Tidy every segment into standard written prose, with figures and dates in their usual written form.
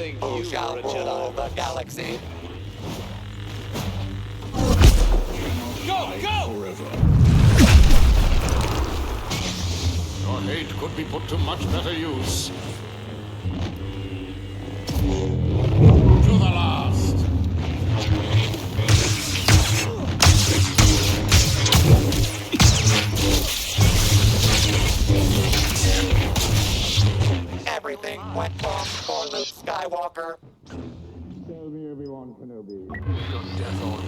think Who you shall were a rule Jedi. the galaxy? Go! Go! Forever. Your hate could be put to much better use. To the last. Everything went wrong for Luke Skywalker. Tell me, Obi-Wan Kenobi. Your death on.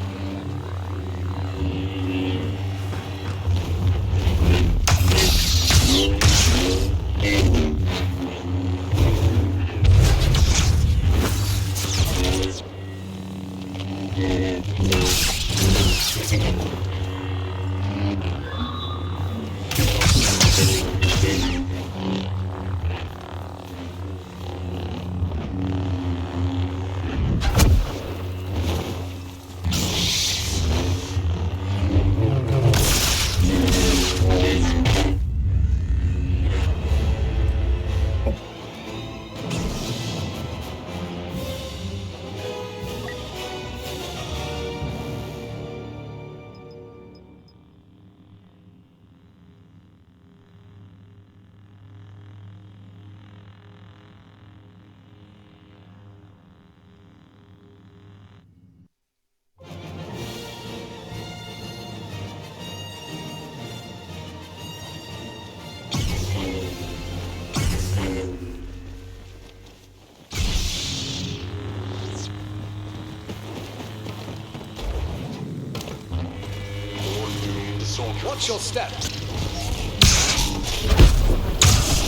Watch your step.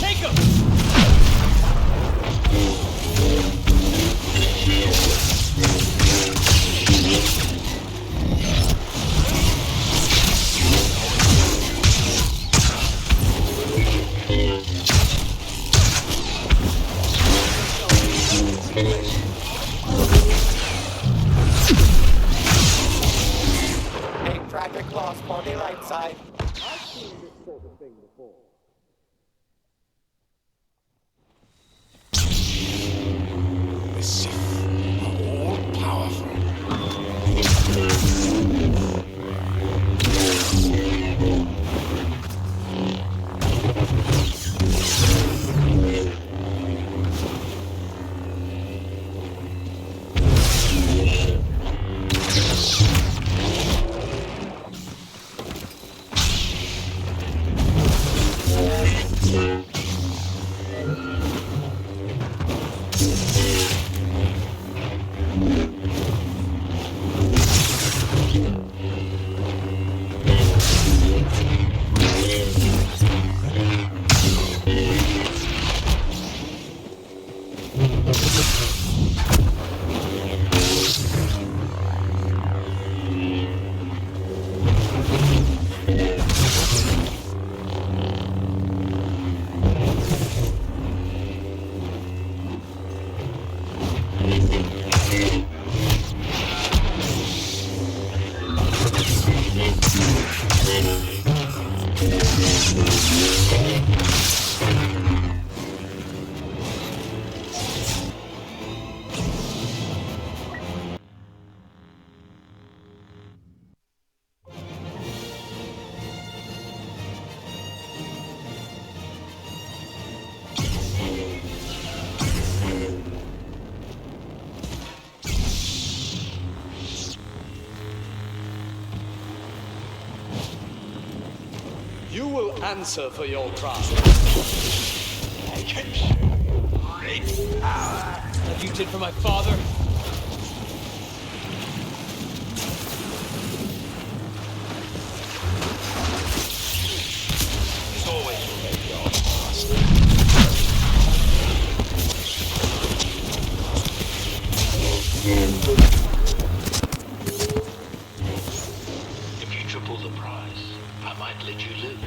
Take him! A tragic loss for the light side. I've seen this sort of thing before. The Sith are all powerful. You will answer for your crime. I can show you great power. Like you did for my father? As always, will make your master. If you triple the price, I might let you live.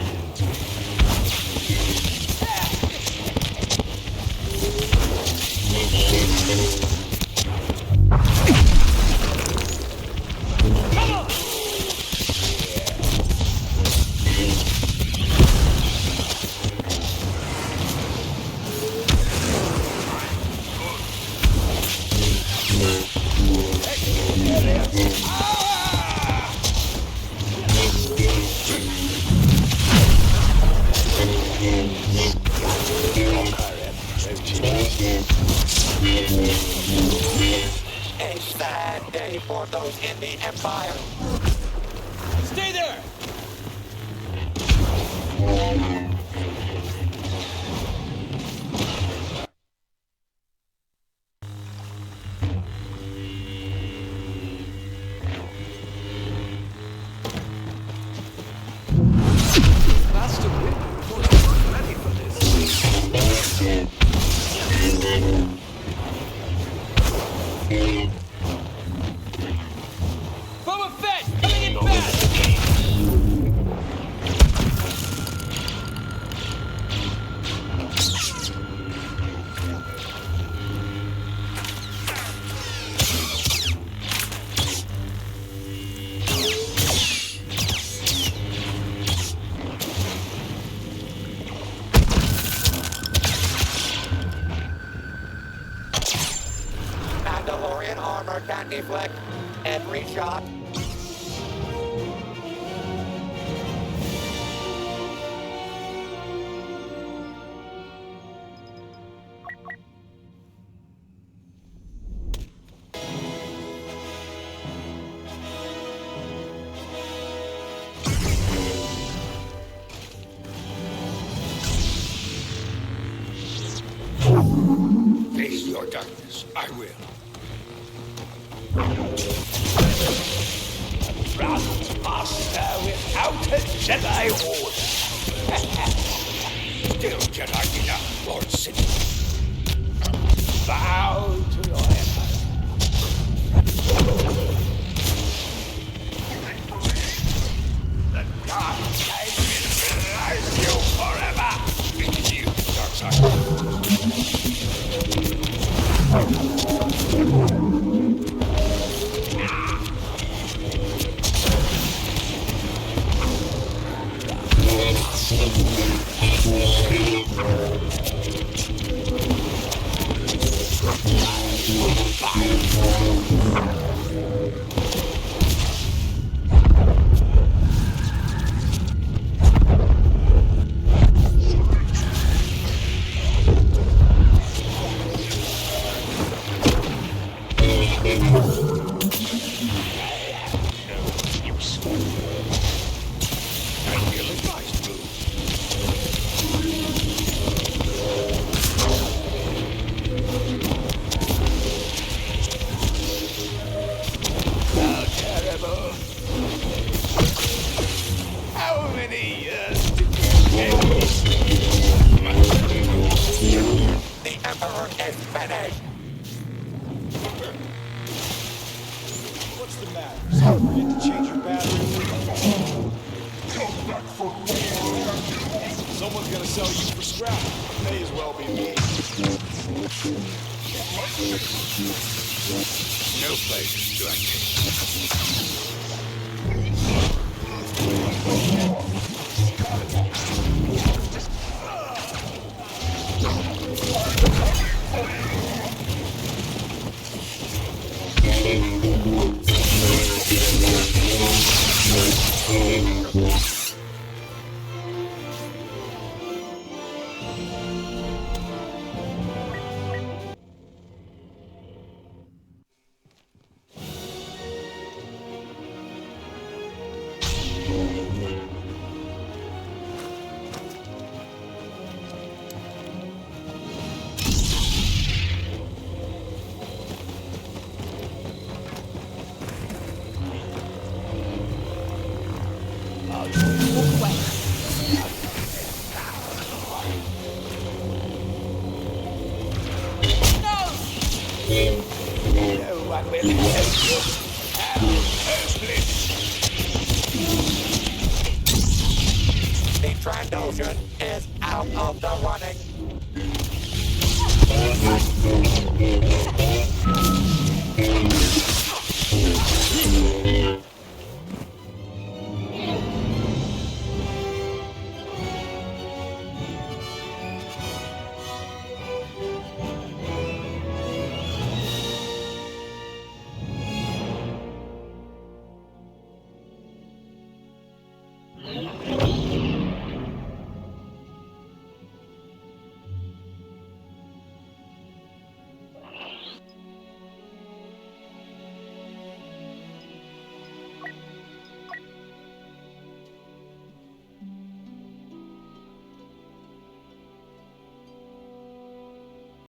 A sad day for those in the Empire. Stay there! Faster wind. Not ready for this. Boba Fett! Coming in fast! Mandalorian armor can deflect every shot. Face your darkness. I will. Run faster without a Jedi order. Still Jedi enough, Lord Sith. Bow to your empire. The dark side will rise you forever. It's you, dark side. How terrible. How many years did you The Emperor is finished. What's the matter? So forget to change your batteries? Someone's gonna sell you for scrap. May as well be me. No pleasure do I take. No one will help you. The Trandoshan is out of the running.